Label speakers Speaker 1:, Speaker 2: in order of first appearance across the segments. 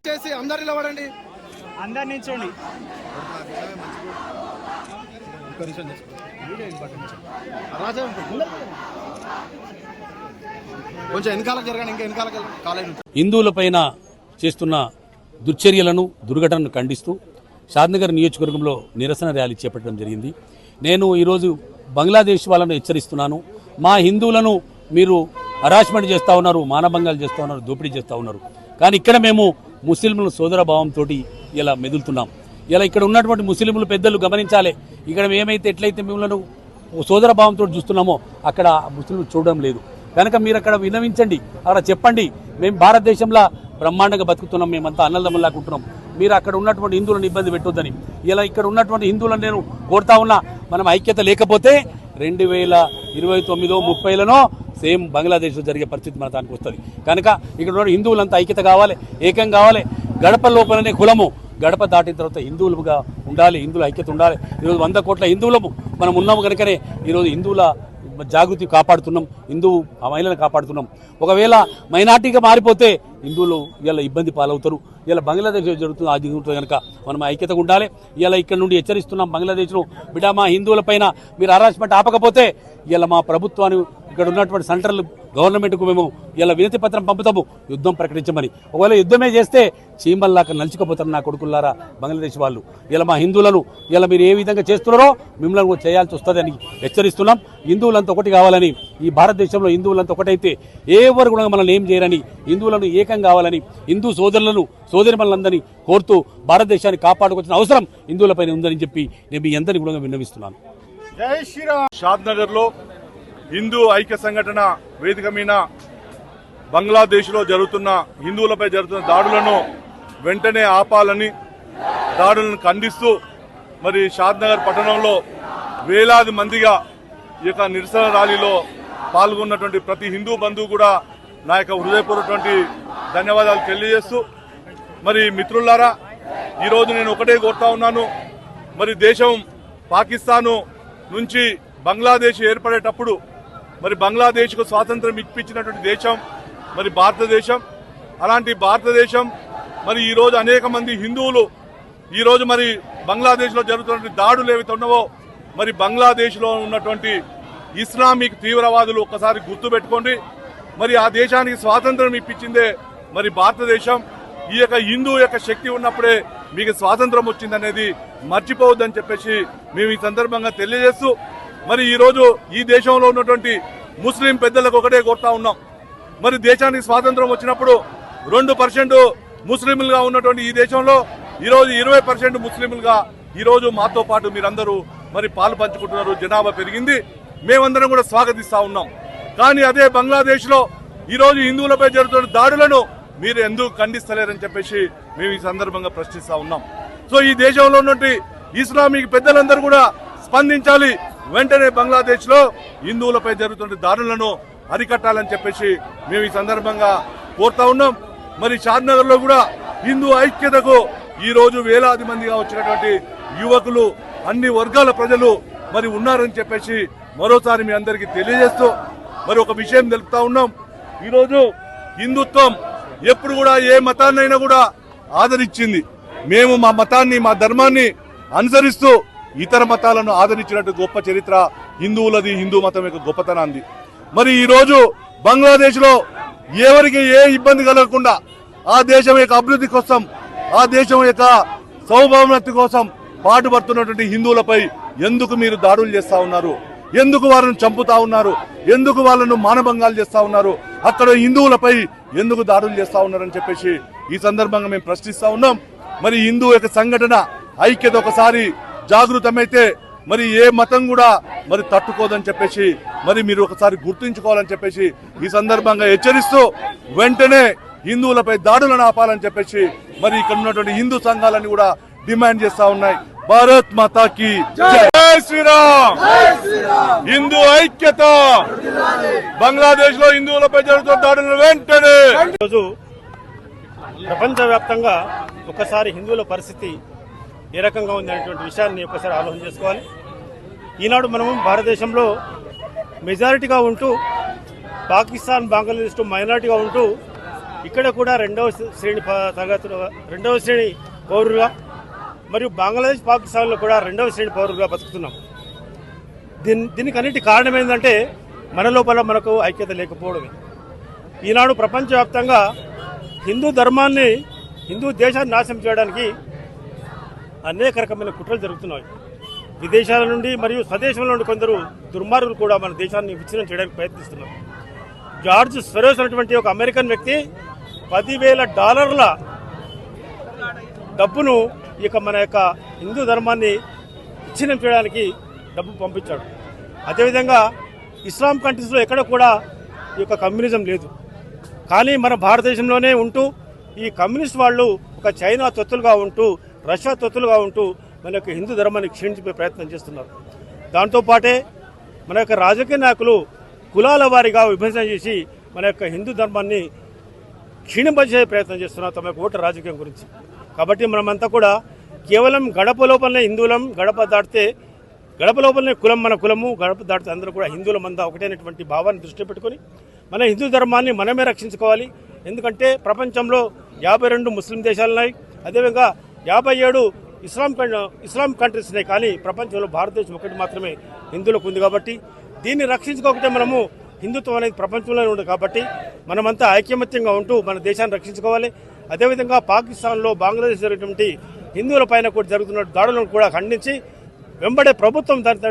Speaker 1: చేసి అందరు నిలబడండి,
Speaker 2: అందరు నిల్చోండి.
Speaker 1: కొంచెం వెనకాలకు జరగండి, ఇంకా వెనకాలకు కాలేజ్.
Speaker 3: హిందువులపైన చేస్తున్న దుశ్చర్యలను దుర్ఘటనను ఖండిస్తూ షాద్నగర్ నియోజకవర్గంలో నిరసన ర్యాలీ చేపట్టడం జరిగింది. నేను ఈరోజు బంగ్లాదేశ్ వాళ్ళను హెచ్చరిస్తున్నాను. మా హిందువులను మీరు హరాస్మెంట్ చేస్తూ ఉన్నారు, మానభంగాలు చేస్తూ ఉన్నారు, దోపిడీ చేస్తూ ఉన్నారు. కానీ ఇక్కడ మేము ముస్లింల సోదర భావంతో ఇలా మెదులుతున్నాం. ఇలా ఇక్కడ ఉన్నటువంటి ముస్లింలు పెద్దలు గమనించాలి. ఇక్కడ మేమైతే ఎట్లయితే మిమ్మల్ని సోదర భావంతో చూస్తున్నామో అక్కడ ముస్లింలు చూడడం లేదు. కనుక మీరు అక్కడ విన్నవించండి, అక్కడ చెప్పండి, మేము భారతదేశంలో బ్రహ్మాండంగా బతుకుతున్నాం, మేమంతా అన్నదమ్ములాగా ఉంటున్నాం, మీరు అక్కడ ఉన్నటువంటి హిందువులను ఇబ్బంది పెట్టొద్దని. ఇలా ఇక్కడ ఉన్నటువంటి హిందువులను నేను కోరుతా ఉన్నా, మనం ఐక్యత లేకపోతే 2029-30లలో సేమ్ బంగ్లాదేశ్లో జరిగే పరిస్థితి మన దానికి వస్తుంది. కనుక ఇక్కడ ఉన్న హిందువులంతా ఐక్యత కావాలి, ఏకం కావాలి. గడప లోపలనే కులము, గడప దాటిన తర్వాత హిందువులుగా ఉండాలి, హిందువుల ఐక్యత ఉండాలి. ఈరోజు 100 కోట్ల హిందువులము మనం ఉన్నాము కనుకనే ఈరోజు హిందువుల జాగృతి కాపాడుతున్నాం, హిందూ మహిళలను కాపాడుతున్నాం. ఒకవేళ మైనార్టీగా మారిపోతే హిందువులు ఇలా ఇబ్బంది పాలవుతారు. ఇలా బంగ్లాదేశ్లో జరుగుతుంది, అది జరుగుతుంది. కనుక మనం ఐక్యతగా ఉండాలి. ఇలా ఇక్కడ నుండి హెచ్చరిస్తున్నాం బంగ్లాదేశ్లో, బిడ్డ మా హిందువుల పైన మీరు హరాస్మెంట్ ఆపకపోతే ఇలా మా ప్రభుత్వాన్ని, ఇక్కడ ఉన్నటువంటి సెంట్రల్ గవర్నమెంట్కు మేము ఇలా వినతి పత్రం పంపుతాము, యుద్ధం ప్రకటించమని. ఒకవేళ యుద్ధమే చేస్తే చీమల్లాగా నలుచుకుపోతారు నా కొడుకుల్లారా బంగ్లాదేశ్ వాళ్ళు. ఇలా మా హిందువులను ఇలా మీరు ఏ విధంగా చేస్తున్నారో మిమ్మల్ని కూడా చేయాల్సి వస్తుందని హెచ్చరిస్తున్నాం. హిందువులంతా ఒకటి కావాలని, ఈ భారతదేశంలో హిందువులంతా ఒకటైతే ఎవరు కూడా మనల్ని ఏం చేయరని, హిందువులను ఏకం కావాలని, హిందూ సోదరులను సోదరిమణులందరినీ కోరుతూ భారతదేశాన్ని కాపాడుకోవాల్సిన అవసరం హిందువులపైన ఉందని చెప్పి నేను మీ అందరినీ కూడా విన్నవిస్తున్నాను.
Speaker 2: జై శ్రీరామ్.
Speaker 4: షాద్నగర్లో హిందూ ఐక్య సంఘటన వేదిక మీద బంగ్లాదేశ్లో జరుగుతున్న హిందువులపై జరుగుతున్న దాడులను వెంటనే ఆపాలని, దాడులను ఖండిస్తూ మరి షాద్నగర్ పట్టణంలో వేలాది మందిగా ఈ యొక్క నిరసన ర్యాలీలో పాల్గొన్నటువంటి ప్రతి హిందూ బంధువు కూడా నా యొక్క హృదయపూర్వకటువంటి ధన్యవాదాలు తెలియజేస్తూ, మరి మిత్రులారా, ఈరోజు నేను ఒకటే కోరుతా ఉన్నాను. మరి దేశం పాకిస్తాను నుంచి బంగ్లాదేశ్ ఏర్పడేటప్పుడు మరి బంగ్లాదేశ్కు స్వాతంత్రం ఇప్పించినటువంటి దేశం మరి భారతదేశం. అలాంటి భారతదేశం మరి ఈరోజు అనేక మంది హిందువులు ఈరోజు మరి బంగ్లాదేశ్లో జరుగుతున్నటువంటి దాడులు ఏవైతే ఉన్నావో, మరి బంగ్లాదేశ్లో ఉన్నటువంటి ఇస్లామిక్ తీవ్రవాదులు ఒక్కసారి గుర్తుపెట్టుకోండి. మరి ఆ దేశానికి స్వాతంత్రం ఇప్పించిందే మరి భారతదేశం. ఈ యొక్క హిందూ యొక్క శక్తి ఉన్నప్పుడే మీకు స్వాతంత్రం వచ్చిందనేది మర్చిపోవద్దని చెప్పేసి మేము ఈ సందర్భంగా తెలియజేస్తూ, మరి ఈరోజు ఈ దేశంలో ఉన్నటువంటి ముస్లిం పెద్దలకు ఒకటే కోరుతా ఉన్నాం. మరి దేశానికి స్వాతంత్రం వచ్చినప్పుడు 2% ముస్లింలుగా ఉన్నటువంటి ఈ దేశంలో ఈరోజు 20% ముస్లింలుగా ఈరోజు మాతో పాటు మీరందరూ మరి పాలు పంచుకుంటున్నారు, జనాభా పెరిగింది, మేమందరం కూడా స్వాగతిస్తా ఉన్నాం. కానీ అదే బంగ్లాదేశ్లో ఈరోజు హిందువులపై జరుగుతున్న దాడులను మీరు ఎందుకు ఖండిస్తలేరని చెప్పేసి మేము ఈ సందర్భంగా ప్రశ్నిస్తా ఉన్నాం. సో ఈ దేశంలో ఉన్నటువంటి ఇస్లామిక్ పెద్దలందరూ కూడా స్పందించాలి, వెంటనే బంగ్లాదేశ్లో హిందువులపై జరుగుతున్న దాడులను అరికట్టాలని చెప్పేసి మేము ఈ సందర్భంగా కోరుతా ఉన్నాం. మరి షాద్నగర్లో కూడా హిందూ ఐక్యతకు ఈ రోజు వేలాది మందిగా వచ్చినటువంటి యువకులు, అన్ని వర్గాల ప్రజలు మరి ఉన్నారని చెప్పేసి మరోసారి మీ అందరికీ తెలియజేస్తూ మరి ఒక విషయం తెలుపుతా ఉన్నాం. ఈరోజు హిందుత్వం ఎప్పుడు కూడా ఏ మతాన్నైనా కూడా ఆదరించింది. మేము మా మతాన్ని, మా ధర్మాన్ని అనుసరిస్తూ ఇతర మతాలను ఆదరించినట్టు గొప్ప చరిత్ర హిందువులది, హిందూ మతం యొక్క గొప్పతనాన్ని. మరి ఈరోజు బంగ్లాదేశ్లో ఎవరికి ఏ ఇబ్బంది కలగకుండా ఆ దేశం యొక్క అభివృద్ధి కోసం, ఆ దేశం యొక్క సౌభావనత్తి కోసం పాటుపడుతున్నటువంటి హిందువులపై ఎందుకు మీరు దాడులు చేస్తా ఉన్నారు? ఎందుకు వారిని చంపుతా ఉన్నారు? ఎందుకు వాళ్ళను మానభంగాలు చేస్తా ఉన్నారు? అక్కడ హిందువులపై ఎందుకు దాడులు చేస్తా ఉన్నారని చెప్పేసి ఈ సందర్భంగా మేము ప్రశ్నిస్తా ఉన్నాం. మరి హిందూ యొక్క సంఘటన ఐక్యత ఒకసారి జాగృతమైతే మరి ఏ మతం కూడా మరి తట్టుకోదని చెప్పేసి మరి మీరు ఒకసారి గుర్తుంచుకోవాలని చెప్పేసి ఈ సందర్భంగా హెచ్చరిస్తూ, వెంటనే హిందువులపై దాడులను ఆపాలని చెప్పేసి మరి ఇక్కడ ఉన్నటువంటి హిందూ సంఘాలన్నీ కూడా డిమాండ్ చేస్తా ఉన్నాయి. భారత్ మాతాకి జై శ్రీరామ్. హిందూ ఐక్యత. బంగ్లాదేశ్ లో హిందువులపై జరుగుతున్న దాడులను వెంటనే.
Speaker 2: ఈరోజు ప్రపంచవ్యాప్తంగా ఒకసారి హిందువుల పరిస్థితి ఏ రకంగా ఉంది అనేటువంటి విషయాన్ని ఒకసారి ఆలోచన చేసుకోవాలి. ఈనాడు మనము భారతదేశంలో మెజారిటీగా ఉంటూ పాకిస్తాన్, బంగ్లాదేశ్ మైనార్టీగా ఉంటూ ఇక్కడ కూడా రెండవ శ్రేణి పౌరులుగా మరియు బంగ్లాదేశ్, పాకిస్తాన్లో కూడా రెండవ శ్రేణి పౌరులుగా బతుకుతున్నాం. దీనికి అన్నిటి కారణం ఏంటంటే మన లోపల మనకు ఐక్యత లేకపోవడమే. ఈనాడు ప్రపంచవ్యాప్తంగా హిందూ ధర్మాన్ని, హిందూ దేశాన్ని నాశనం చేయడానికి అనేక రకమైన కుట్రలు జరుగుతున్నాయి. విదేశాల నుండి మరియు స్వదేశంలో నుండి కొందరు దుర్మార్గులు కూడా మన దేశాన్ని విచ్ఛిన్నం చేయడానికి ప్రయత్నిస్తున్నారు. జార్జ్ సొరోస్ అనేటువంటి ఒక అమెరికన్ వ్యక్తి $10,000 డబ్బును మన యొక్క హిందూ ధర్మాన్ని విచ్ఛిన్నం చేయడానికి డబ్బు పంపించాడు. అదేవిధంగా ఇస్లాం కంట్రీస్లో ఎక్కడ కూడా ఈ యొక్క కమ్యూనిజం లేదు. కానీ మన భారతదేశంలోనే ఉంటూ ఈ కమ్యూనిస్ట్ వాళ్ళు ఒక చైనా తొత్తులుగా ఉంటూ, రష్యా తొత్తులుగా ఉంటూ మన యొక్క హిందూ ధర్మాన్ని క్షీణించే ప్రయత్నం చేస్తున్నారు. దాంతోపాటే మన యొక్క రాజకీయ నాయకులు కులాల వారీగా విభజన చేసి మన యొక్క హిందూ ధర్మాన్ని క్షీణింపజేసే ప్రయత్నం చేస్తున్నారు తమ యొక్క ఓటు రాజకీయం గురించి. కాబట్టి మనమంతా కూడా కేవలం గడప లోపలనే హిందువులం, గడప దాటితే గడప లోపలనే కులం మన కులము, గడప దాటితే అందరూ కూడా హిందువుల మంద ఒకటైనటువంటి భావాన్ని దృష్టిలో పెట్టుకొని మన హిందూ ధర్మాన్ని మనమే రక్షించుకోవాలి. ఎందుకంటే ప్రపంచంలో 52 ముస్లిం దేశాలు ఉన్నాయి, అదేవిధంగా 57 ఇస్లాం కంట్రీస్ ఉన్నాయి. కానీ ప్రపంచంలో భారతదేశం ఒకటి మాత్రమే హిందువులకు ఉంది. కాబట్టి దీన్ని రక్షించుకోకపోతే మనము హిందుత్వం అనేది ప్రపంచంలోనే ఉంది. కాబట్టి మనమంతా ఐకమత్యంగా ఉంటూ మన దేశాన్ని రక్షించుకోవాలి. అదేవిధంగా పాకిస్తాన్లో, బంగ్లాదేశ్ జరిగినటువంటి హిందువుల పైన కూడా జరుగుతున్న దాడులను కూడా ఖండించి వెంబడే ప్రభుత్వం దానికి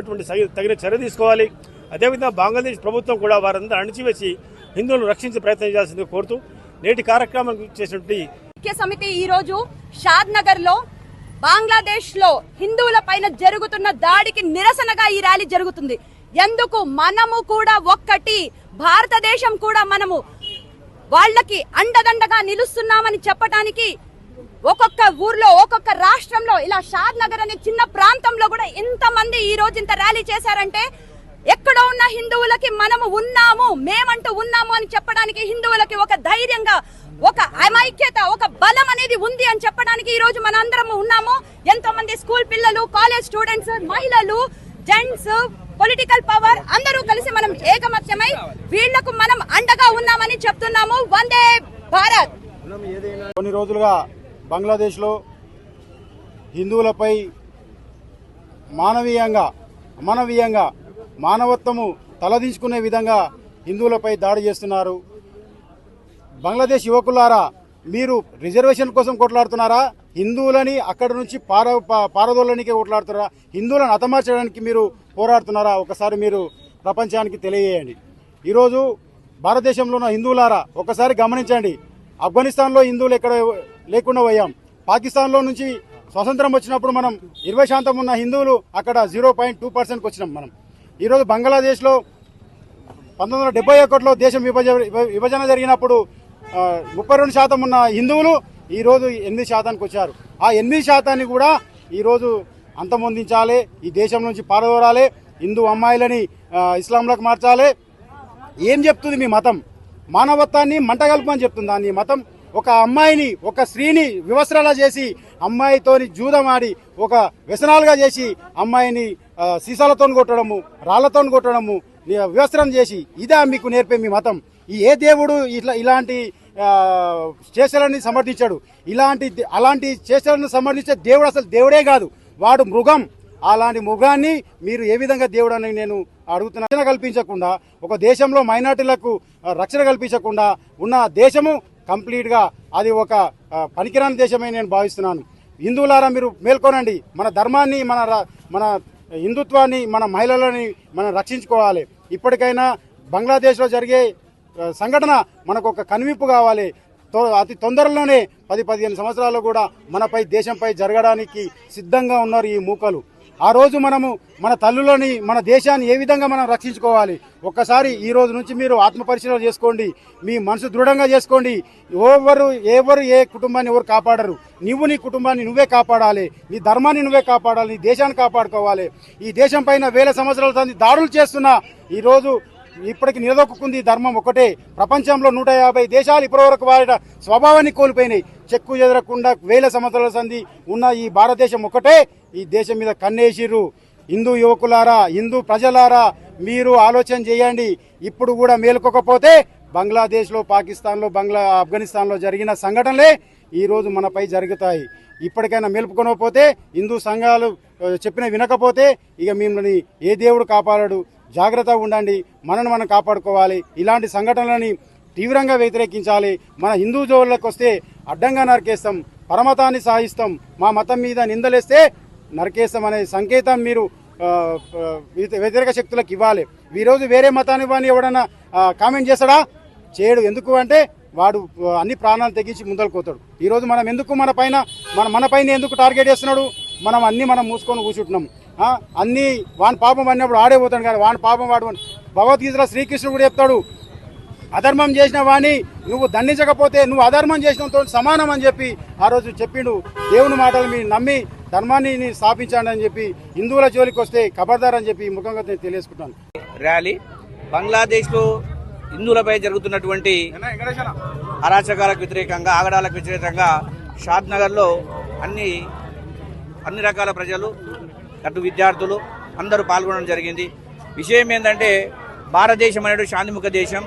Speaker 2: తగిన చర్య తీసుకోవాలి. అదేవిధంగా బంగ్లాదేశ్ ప్రభుత్వం కూడా వారందరూ అణిచివేసి హిందువులను రక్షించే ప్రయత్నం చేయాల్సిందిగా కోరుతూ నేటి కార్యక్రమం చేసినటువంటి
Speaker 5: ఐక్య సమితి ఈ రోజు షాద్ నగర్ లో బంగ్లాదేశ్ లో హిందువుల పైన జరుగుతున్న దాడికి నిరసనగా ఈ ర్యాలీ జరుగుతుంది. ఎందుకు మనము కూడా ఒక్కటి, భారతదేశం కూడా మనము వాళ్ళకి అండదండగా నిలుస్తున్నామని చెప్పడానికి ఒక్కొక్క ఊర్లో, ఒక్కొక్క రాష్ట్రంలో, ఇలా షాద్ నగర్ అనే చిన్న ప్రాంతంలో కూడా ఇంతమంది ఈ రోజు ఇంత ర్యాలీ చేశారంటే ఎక్కడ ఉన్న హిందువులకి మనము ఉన్నాము, మేమంటూ ఉన్నాము అని చెప్పడానికి, హిందువులకి ఒక ధైర్యంగా, ఒక అమైక్యత, ఒక బలం అనేది ఉంది అని చెప్పడానికి ఈ రోజు మన అందరం ఉన్నాము. ఎంతో మంది స్కూల్ పిల్లలు, కాలేజ్ స్టూడెంట్స్, మహిళలు, జెంట్స్, పొలిటికల్ పవర్ అందరూ కలిసి మనం ఏకమత్యమై వీళ్లకు మనం అండగా ఉన్నామని చెప్తున్నాము. వందే భారత్.
Speaker 1: కొన్ని రోజులుగా బంగ్లాదేశ్లో హిందువులపై అమానవీయంగా మానవత్వము తలదించుకునే విధంగా హిందువులపై దాడి చేస్తున్నారు. బంగ్లాదేశ్ యువకులారా, మీరు రిజర్వేషన్ కోసం కొట్లాడుతున్నారా? హిందువులని అక్కడి నుంచి పారదోలనికి కొట్లాడుతున్నారా? హిందువులను హతమార్చడానికి మీరు పోరాడుతున్నారా? ఒకసారి మీరు ప్రపంచానికి తెలియజేయండి. ఈరోజు భారతదేశంలో ఉన్న హిందువులారా ఒకసారి గమనించండి. ఆఫ్ఘనిస్తాన్లో హిందువులు ఎక్కడ లేకుండా పోయాం. పాకిస్తాన్లో నుంచి స్వతంత్రం వచ్చినప్పుడు మనం 20% ఉన్న హిందువులు అక్కడ 0.2%కి వచ్చినాం మనం. ఈరోజు బంగ్లాదేశ్లో 1971లో దేశం విభజన జరిగినప్పుడు 32% ఉన్న హిందువులు ఈరోజు 8%కి వచ్చారు. ఆ 8%ని కూడా ఈరోజు అంతమొందించాలి, ఈ దేశం నుంచి పారదోరాలి, హిందూ అమ్మాయిలని ఇస్లాంలోకి మార్చాలి. ఏం చెప్తుంది మీ మతం? మానవత్వాన్ని మంటగల్పమని చెప్తుంది. దాన్ని మతం ఒక అమ్మాయిని, ఒక స్త్రీని వివస్త్రాలా చేసి, అమ్మాయితోని జూదమాడి, ఒక వ్యసనాలుగా చేసి అమ్మాయిని సీసాలతో కొట్టడము, రాళ్లతో కొట్టడము, వివస్త్రం చేసి, ఇదా మీకు నేర్పే మీ మతం? ఏ దేవుడు ఇలాంటి చేష్టలను సమర్థించాడు? అలాంటి చేష్టలను సమర్థించే దేవుడు అసలు దేవుడే కాదు, వాడు మృగం. అలాంటి మృగాన్ని మీరు ఏ విధంగా దేవుడు అని నేను అడుగుతున్నా. రక్షణ కల్పించకుండా, ఒక దేశంలో మైనార్టీలకు రక్షణ కల్పించకుండా ఉన్న దేశము కంప్లీట్గా అది ఒక పనికిరాని దేశమే నేను భావిస్తున్నాను. హిందువులారా, మీరు మేల్కొనండి. మన ధర్మాన్ని, మన హిందుత్వాన్ని, మన మహిళలని మనం రక్షించుకోవాలి. ఇప్పటికైనా బంగ్లాదేశ్లో జరిగే సంఘటన మనకు ఒక కనువిప్పు కావాలి. అతి తొందరలోనే 10-15 సంవత్సరాల్లో కూడా మనపై, దేశంపై జరగడానికి సిద్ధంగా ఉన్నారు ఈ మూకలు. ఆ రోజు మనము మన తల్లులని, మన దేశాన్ని ఏ విధంగా మనం రక్షించుకోవాలి? ఒక్కసారి ఈ రోజు నుంచి మీరు ఆత్మపరిశీలన చేసుకోండి, మీ మనసు దృఢంగా చేసుకోండి. ఎవరు ఏ కుటుంబాన్ని ఎవరు కాపాడరు. నువ్వు నీ కుటుంబాన్ని నువ్వే కాపాడాలి, నీ ధర్మాన్ని నువ్వే కాపాడాలి, నీ దేశాన్ని కాపాడుకోవాలి. ఈ దేశం పైన వేల సంవత్సరాల దాడులు చేస్తున్నా ఈరోజు ఇప్పటికి నిలదొక్కుంది ధర్మం ఒకటే. ప్రపంచంలో 150 దేశాలు ఇప్పటివరకు వారి స్వభావాన్ని కోల్పోయినాయి. చెక్కు చెదరకుండా వేల సంవత్సరాల సంధి ఉన్న ఈ భారతదేశం ఒకటే ఈ దేశం మీద కన్నేసిర్రు. హిందూ యువకులారా, హిందూ ప్రజలారా, మీరు ఆలోచన చేయండి. ఇప్పుడు కూడా మేలుకోకపోతే బంగ్లాదేశ్లో, పాకిస్తాన్లో, ఆఫ్ఘనిస్తాన్లో జరిగిన సంఘటనలే ఈరోజు మనపై జరుగుతాయి. ఇప్పటికైనా మేలుపుకొనకపోతే, హిందూ సంఘాలు చెప్పిన వినకపోతే ఇక మిమ్మల్ని ఏ దేవుడు కాపాడడు. జాగ్రత్తగా ఉండండి, మనను మనం కాపాడుకోవాలి. ఇలాంటి సంఘటనలని తీవ్రంగా వ్యతిరేకించాలి. మన హిందూ జోళ్ళకు వస్తే అడ్డంగా నరికేస్తాం, పరమతాన్ని సాగిస్తాం, మా మతం మీద నిందలేస్తే నరికేస్తాం అనే సంకేతం మీరు వ్యతిరేక శక్తులకు ఇవ్వాలి. ఈరోజు వేరే మతాన్ని వాడిని ఎవడన్నా కామెంట్ చేస్తాడా? చేయడు. ఎందుకు అంటే వాడు అన్ని ప్రాణాలు తెగించి ముందరకు పోతాడు. ఈరోజు మనం ఎందుకు మన పైన ఎందుకు టార్గెట్ చేస్తున్నాడు? మనం మూసుకొని కూర్చుంటున్నాం. అన్నీ వాని పాపం అన్నప్పుడు ఆడే పోతాడు. కానీ వాని పాపం వాడు భగవద్గీతలో శ్రీకృష్ణుడు కూడా చెప్తాడు, అధర్మం చేసిన వాణి నువ్వు దండించకపోతే నువ్వు అధర్మం చేసినంతో సమానం అని చెప్పి ఆ రోజు చెప్పిండు. దేవుని మాటలు మీరు నమ్మి ధర్మాన్ని స్థాపించండి అని చెప్పి హిందువుల జోలికి వస్తే ఖబర్దార్ అని చెప్పి ముఖంగా నేను తెలియజేసుకుంటాను.
Speaker 6: ర్యాలీ బంగ్లాదేశ్లో హిందువులపై జరుగుతున్నటువంటి అరాచకాలకు వ్యతిరేకంగా, ఆగడాలకు వ్యతిరేకంగా షాద్నగర్లో అన్ని రకాల ప్రజలు, అటు విద్యార్థులు అందరూ పాల్గొనడం జరిగింది. విషయం ఏంటంటే భారతదేశం అనేది శాంతిముఖ దేశం.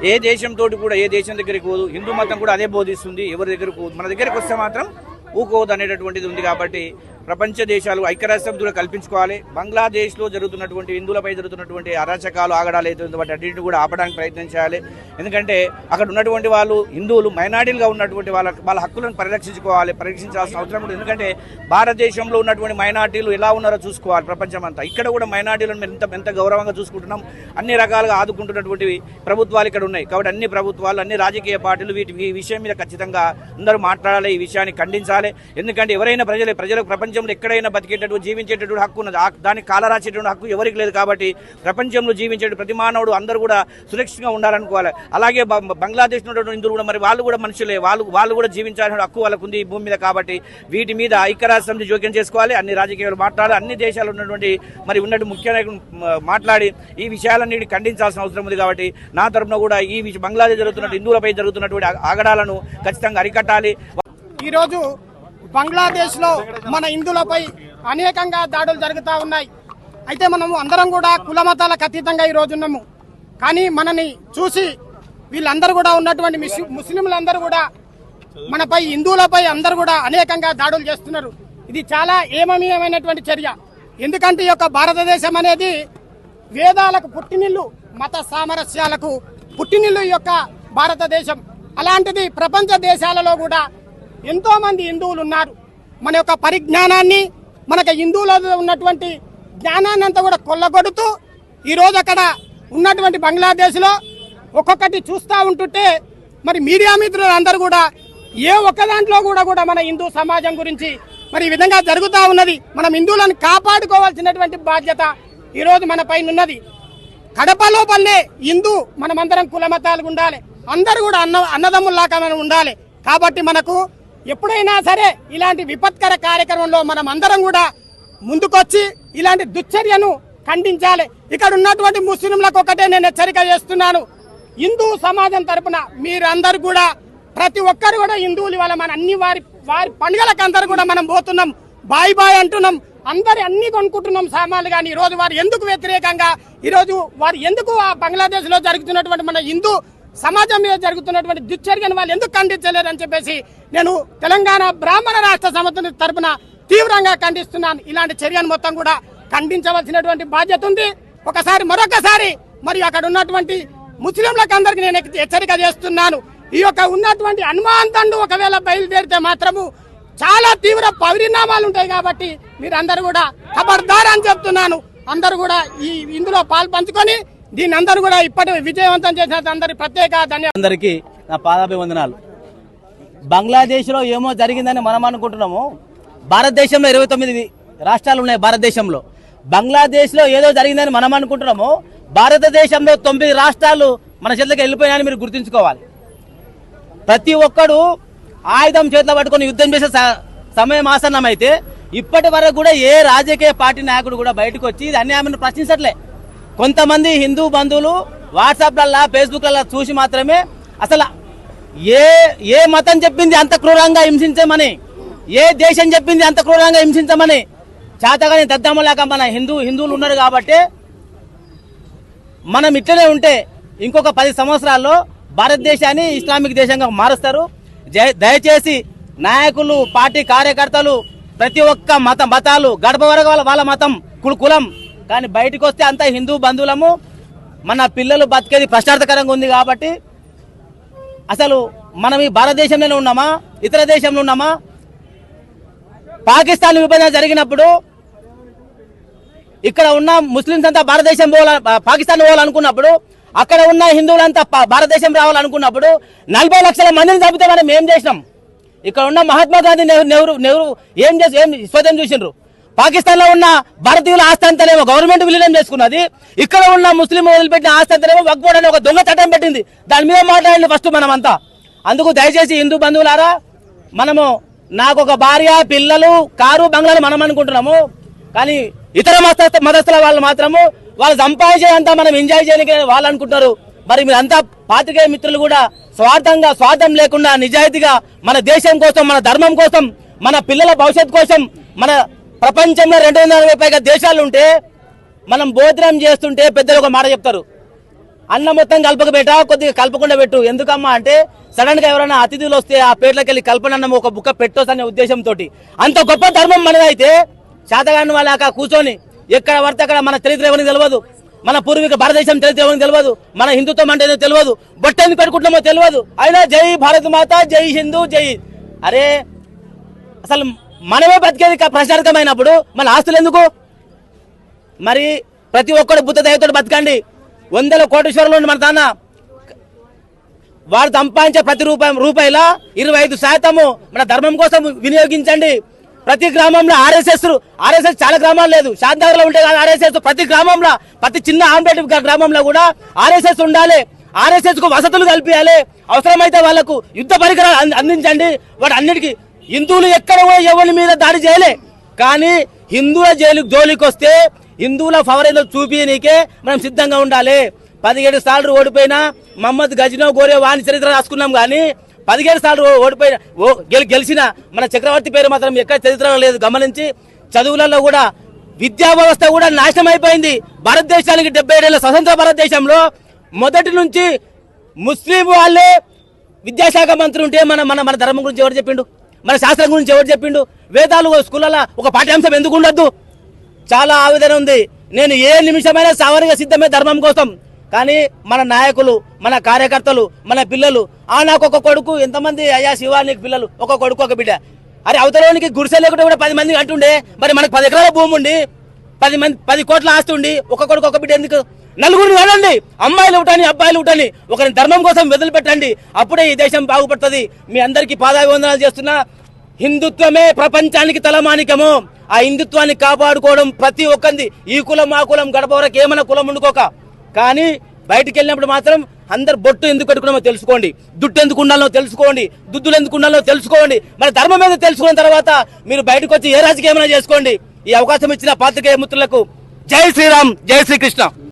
Speaker 6: ఏ దేశంతో కూడా ఏ దేశం దగ్గరికి పోదు. హిందూ మతం కూడా అదే బోధిస్తుంది. ఎవరి దగ్గరకు పోదు, మన దగ్గరికి వస్తే మాత్రం ఊకోవద్దు అనేటటువంటిది ఉంది. కాబట్టి ప్రపంచ దేశాలు ఐక్యరాజ్యసమితిలో కల్పించుకోవాలి. బంగ్లాదేశ్లో జరుగుతున్నటువంటి హిందువులపై జరుగుతున్నటువంటి అరాచకాలు, ఆగడాలు అయితే వాటి అన్నింటిని కూడా ఆపడానికి ప్రయత్నం చేయాలి. ఎందుకంటే అక్కడ ఉన్నటువంటి వాళ్ళు హిందువులు మైనారిటీలుగా ఉన్నటువంటి వాళ్ళ హక్కులను పరిరక్షించాల్సిన అవసరం ఉంది. ఎందుకంటే భారతదేశంలో ఉన్నటువంటి మైనారిటీలు ఎలా ఉన్నారో చూసుకోవాలి ప్రపంచం అంతా. ఇక్కడ కూడా మైనారిటీలను ఎంత గౌరవంగా చూసుకుంటున్నాం, అన్ని రకాలుగా ఆదుకుంటున్నటువంటి ప్రభుత్వాలు ఇక్కడ ఉన్నాయి. కాబట్టి అన్ని ప్రభుత్వాలు, అన్ని రాజకీయ పార్టీలు ఈ విషయం మీద ఖచ్చితంగా అందరూ మాట్లాడాలి, ఈ విషయాన్ని ఖండించాలి. ఎందుకంటే ఎవరైనా ప్రజలకు ప్రపంచంలో ఎక్కడైనా బతికేటటువంటి, జీవించేటటువంటి హక్కు ఉన్నది. దానికి కాలరాచేటువంటి హక్కు ఎవరికి లేదు. కాబట్టి ప్రపంచంలో జీవించే ప్రతి మానవుడు అందరూ కూడా సురక్షితంగా ఉండాలనుకోవాలి. అలాగే బంగ్లాదేశ్ ఉన్నటువంటి హిందువులు కూడా వాళ్ళు కూడా మనుషులే, వాళ్ళు కూడా జీవించాల్సిన హక్కు వాళ్ళకు ఉంది ఈ భూమి మీద. కాబట్టి వీటి మీద ఐక్యరాజ్యసమితి జోక్యం చేసుకోవాలి. అన్ని రాజకీయాలు మాట్లాడాలి. అన్ని దేశాలు ఉన్నటువంటి ముఖ్య నాయకులు మాట్లాడి ఈ విషయాలన్నిటి ఖండించాల్సిన అవసరం ఉంది. కాబట్టి నా తరఫున కూడా ఈ బంగ్లాదేశ్ జరుగుతున్న హిందువులపై జరుగుతున్నటువంటి ఆగడాలను ఖచ్చితంగా అరికట్టాలి.
Speaker 7: ఈరోజు బంగ్లాదేశ్లో మన హిందువులపై అనేకంగా దాడులు జరుగుతూ ఉన్నాయి. అయితే మనము అందరం కూడా కుల మతాలకు అతీతంగా ఈరోజు ఉన్నాము. కానీ మనని చూసి వీళ్ళందరూ కూడా ఉన్నటువంటి ముస్లింలందరూ కూడా మనపై, హిందువులపై అందరూ కూడా అనేకంగా దాడులు చేస్తున్నారు. ఇది చాలా ఏమనీయమైనటువంటి చర్య. ఎందుకంటే ఈ యొక్క భారతదేశం అనేది వేదాలకు పుట్టినిల్లు, మత సామరస్యాలకు పుట్టినిల్లు ఈ యొక్క భారతదేశం. అలాంటిది ప్రపంచ దేశాలలో కూడా ఎంతో మంది హిందువులు ఉన్నారు. మన యొక్క పరిజ్ఞానాన్ని, మనకు హిందువులలో ఉన్నటువంటి జ్ఞానాన్ని అంతా కూడా కొల్లగొడుతూ ఈరోజు అక్కడ ఉన్నటువంటి బంగ్లాదేశ్లో ఒక్కొక్కటి చూస్తూ ఉంటుంటే మరి మీడియా మిత్రులు అందరూ కూడా ఏ ఒక్క దాంట్లో కూడా మన హిందూ సమాజం గురించి మరి ఈ విధంగా జరుగుతూ ఉన్నది. మనం హిందువులను కాపాడుకోవాల్సినటువంటి బాధ్యత ఈరోజు మన పైన ఉన్నది. కడప లోపలనే హిందూ మనమందరం కుల మతాలు ఉండాలి, అందరూ కూడా అన్నదమ్ముల్లాగా మనం ఉండాలి. కాబట్టి మనకు ఎప్పుడైనా సరే ఇలాంటి విపత్కర కార్యక్రమంలో మనం అందరం కూడా ముందుకొచ్చి ఇలాంటి దుశ్చర్యను ఖండించాలి. ఇక్కడ ఉన్నటువంటి ముస్లింలకు ఒకటే నేను హెచ్చరిక చేస్తున్నాను. హిందూ సమాజం తరపున మీరందరూ కూడా, ప్రతి ఒక్కరు కూడా హిందువులు ఇవాళ మన అన్ని వారి పండుగలకు అందరూ కూడా మనం పోతున్నాం, బాయ్ అంటున్నాం, అన్ని కొనుక్కుంటున్నాం సామాన్లు. కానీ ఈరోజు వారు ఎందుకు వ్యతిరేకంగా, ఈరోజు వారు ఎందుకు ఆ బంగ్లాదేశ్ లో జరుగుతున్నటువంటి మన హిందూ సమాజం మీద జరుగుతున్నటువంటి దుశ్చర్యను వాళ్ళు ఎందుకు ఖండించలేరని చెప్పేసి నేను తెలంగాణ బ్రాహ్మణ రాష్ట్ర సమితి తరపున తీవ్రంగా ఖండిస్తున్నాను. ఇలాంటి చర్యను మొత్తం కూడా ఖండించవలసినటువంటి బాధ్యత ఉంది. మరొకసారి మరి అక్కడ ఉన్నటువంటి ముస్లింలకు అందరికీ నేను హెచ్చరిక చేస్తున్నాను. ఈ యొక్క ఉన్నటువంటి హనుమాన్ తండు ఒకవేళ బయలుదేరితే మాత్రము చాలా తీవ్ర పరిణామాలు ఉంటాయి. కాబట్టి మీరందరూ కూడా ఖబర్దార్ అని చెప్తున్నాను. అందరూ కూడా ఇందులో పాల్పంచుకొని దీన్ని అందరూ కూడా ఇప్పటి విజయవంతం చేసిన అందరి ప్రత్యేక ధన్యవాదాలు.
Speaker 8: అందరికీ నా పాదాభివందనాలు. బంగ్లాదేశ్ లో ఏమో జరిగిందని మనం అనుకుంటున్నాము. భారతదేశంలో 29 రాష్ట్రాలు ఉన్నాయి. భారతదేశంలో బంగ్లాదేశ్ లో ఏదో జరిగిందని మనం అనుకుంటున్నాము. భారతదేశంలో 9 రాష్ట్రాలు మన చేతులకు వెళ్ళిపోయాయని మీరు గుర్తుంచుకోవాలి. ప్రతి ఒక్కడు ఆయుధం చేతిలో పట్టుకొని యుద్ధం చేసే సమయం ఆసన్నమైతే ఇప్పటి వరకు కూడా ఏ రాజకీయ పార్టీ నాయకుడు కూడా బయటకు వచ్చి ఇది అన్యాయం ప్రశ్నించట్లే. కొంతమంది హిందూ బంధువులు వాట్సాప్లల్లా, ఫేస్బుక్లల్లా చూసి మాత్రమే అసలు ఏ మతం చెప్పింది అంత క్రూరంగా హింసించమని, ఏ దేశం చెప్పింది అంత క్రూరంగా హింసించమని చేతగాని దద్దమ్మలాగా మన హిందువులు ఉన్నారు కాబట్టి మనం ఇట్లనే ఉంటే ఇంకొక 10 సంవత్సరాల్లో భారతదేశాన్ని ఇస్లామిక్ దేశంగా మారుస్తారు. దయచేసి నాయకులు, పార్టీ కార్యకర్తలు, ప్రతి ఒక్క మతాలు గడప వరకు వాళ్ళ మతం కులం, కానీ బయటకు వస్తే అంతా హిందూ బంధువులము. మన పిల్లలు బతికేది ప్రశ్నార్థకరంగా ఉంది కాబట్టి అసలు మనం ఈ భారతదేశంలోనే ఉన్నామా, ఇతర దేశంలో ఉన్నామా? పాకిస్తాన్ విభజన జరిగినప్పుడు ఇక్కడ ఉన్న ముస్లింస్ అంతా పాకిస్తాన్ పోవాలనుకున్నప్పుడు, అక్కడ ఉన్న హిందువులంతా భారతదేశం రావాలనుకున్నప్పుడు 40 లక్షల మందిని చంపితే మనం ఏం చేసినాం? ఇక్కడ ఉన్న మహాత్మా గాంధీ నెహ్రూ ఏం స్వతం చూసిండ్రు? పాకిస్తాన్ లో ఉన్న భారతీయుల ఆస్తి అంతానేమో గవర్నమెంట్ విలీనం చేసుకున్నది, ఇక్కడ ఉన్న ముస్లిం వదిలిపెట్టిన ఆస్తి అంతానేమో వక్ఫ్ బోర్డు అనే ఒక దొంగ చట్టం పెట్టింది. దాని మీద మాట్లాడండి ఫస్ట్ మనమంతా. అందుకు దయచేసి హిందూ బంధువులారా, మనము నాకు ఒక భార్య, పిల్లలు, కారు, బంగ్లాలు మనం అనుకుంటున్నాము, కానీ ఇతర మతస్థుల వాళ్ళు మాత్రము వాళ్ళు సంపాదించేంతా మనం ఎంజాయ్ చేయడానికి వాళ్ళు అనుకుంటారు. మరి మీరంతా పాత్రికేయ మిత్రులు కూడా స్వార్థం లేకుండా నిజాయితీగా మన దేశం కోసం, మన ధర్మం కోసం, మన పిల్లల భవిష్యత్తు కోసం, మన ప్రపంచంలో 240 పైగా దేశాలు ఉంటే మనం భోజనం చేస్తుంటే పెద్దలు ఒక మాట చెప్తారు, అన్నం మొత్తం కలపకబెట్టా, కొద్దిగా కలపకుండా పెట్టు. ఎందుకమ్మా అంటే సడన్ గా ఎవరైనా అతిథులు వస్తే ఆ పేట్లోకి వెళ్ళి కల్పనన్నం ఒక బుక్క పెట్టొచ్చు అనే ఉద్దేశంతో. అంత గొప్ప ధర్మం మనదైతే శాతగాని వాళ్ళ కూర్చొని ఎక్కడ పడితే అక్కడ మన చరిత్ర ఎవరికి తెలియదు, మన పూర్వీక భారతదేశం చరిత్ర ఎవరికి తెలియదు, మన హిందుత్వం అంటే తెలియదు, బొట్టెందుకు కట్టుకుంటున్నామో తెలియదు, అయినా జై భారత్ మాత, జై హిందూ, జై. అరే అసలు మనమే బతికేది ప్రశాంతమైనప్పుడు మన ఆస్తులు ఎందుకు? మరి ప్రతి ఒక్కరు బుద్ధ దయతో బతకండి. 100 కోటీశ్వరులు మన తాన వాడు సంపాదించే ప్రతి రూపాయల 25% మన ధర్మం కోసం వినియోగించండి. ప్రతి గ్రామంలో ఆర్ఎస్ఎస్ చాలా గ్రామాలు లేదు, శాంతినగర్ లో ఉంటే ఆర్ఎస్ఎస్ ప్రతి గ్రామంలో, ప్రతి చిన్న ఆంబేడ్ గ్రామంలో కూడా ఆర్ఎస్ఎస్ ఉండాలి. ఆర్ఎస్ఎస్ కు వసతులు కల్పించాలి. అవసరమైతే వాళ్లకు యుద్ధ పరికరాలు అందించండి. వాడు అన్నిటికీ హిందువులు ఎక్కడ ఎవరి మీద దాడి చేయలే, కానీ హిందువుల జోలికి వస్తే హిందువుల ఫవరేలో చూపించనీకే మనం సిద్ధంగా ఉండాలి. 17 సార్లు ఓడిపోయినా మహమ్మద్ గజనో గోరే వాని చరిత్ర రాసుకున్నాం, కానీ 17 సార్లు ఓడిపోయిన గెలిచిన మన చక్రవర్తి పేరు మాత్రం ఎక్కడ చరిత్రలో లేదు. గమనించి చదువులలో కూడా విద్యా వ్యవస్థ కూడా నాశనం అయిపోయింది. భారతదేశానికి 77 ఏళ్ల స్వతంత్ర భారతదేశంలో మొదటి నుంచి ముస్లిం వాళ్ళే విద్యాశాఖ మంత్రి ఉంటే మన ధర్మం గురించి ఎవరు చెప్పిండు? మన శాస్త్రం గురించి ఎవరు చెప్పిండు? వేదాలు స్కూళ్ళలో ఒక పాఠ్యాంశం ఎందుకు ఉండద్దు? చాలా ఆవేదన ఉంది. నేను ఏ నిమిషమైనా సావరిగా సిద్ధమే ధర్మం కోసం, కానీ మన నాయకులు, మన కార్యకర్తలు, మన పిల్లలు, నాకు ఒక కొడుకు, ఎంతమంది అయ్యా శివా నీకు పిల్లలు, ఒక కొడుకు ఒక బిడ్డ. అరే అవతలోనికి గుడిసె లేకుండా కూడా 10 మంది అంటుండే, మరి మనకు 10 ఎకరాల భూమి ఉండి 10 కోట్ల ఆస్తి ఉండి ఒక కొడుకు ఒక బిడ్డ ఎందుకు? నలుగురిని వెళ్ళండి, అమ్మాయిలు ఒకటని అబ్బాయిలు ఒకటని, ఒకరిని ధర్మం కోసం వదిలిపెట్టండి. అప్పుడే ఈ దేశం బాగుపడుతుంది. మీ అందరికీ పాదాభివందనాలు చేస్తున్నా. హిందుత్వమే ప్రపంచానికి తలమానికము. ఆ హిందుత్వాన్ని కాపాడుకోవడం ప్రతి ఒక్కరిది. ఈ కులం ఆ కులం గడప వరకు ఏమైనా కులం ఉండుకోక, కానీ బయటికి వెళ్ళినప్పుడు మాత్రం అందరు బొట్టు ఎందుకు పెట్టుకున్నామో తెలుసుకోండి, దుడ్డు ఎందుకు ఉండాలో తెలుసుకోండి, దుద్దులు ఎందుకు ఉండాలో తెలుసుకోండి. మన ధర్మం మీద తెలుసుకున్న తర్వాత మీరు బయటకు వచ్చి ఏ రాజకీయమైనా చేసుకోండి. ఈ అవకాశం ఇచ్చిన పాత్రికేయ మిత్రులకు జై శ్రీరామ్, జై శ్రీకృష్ణ.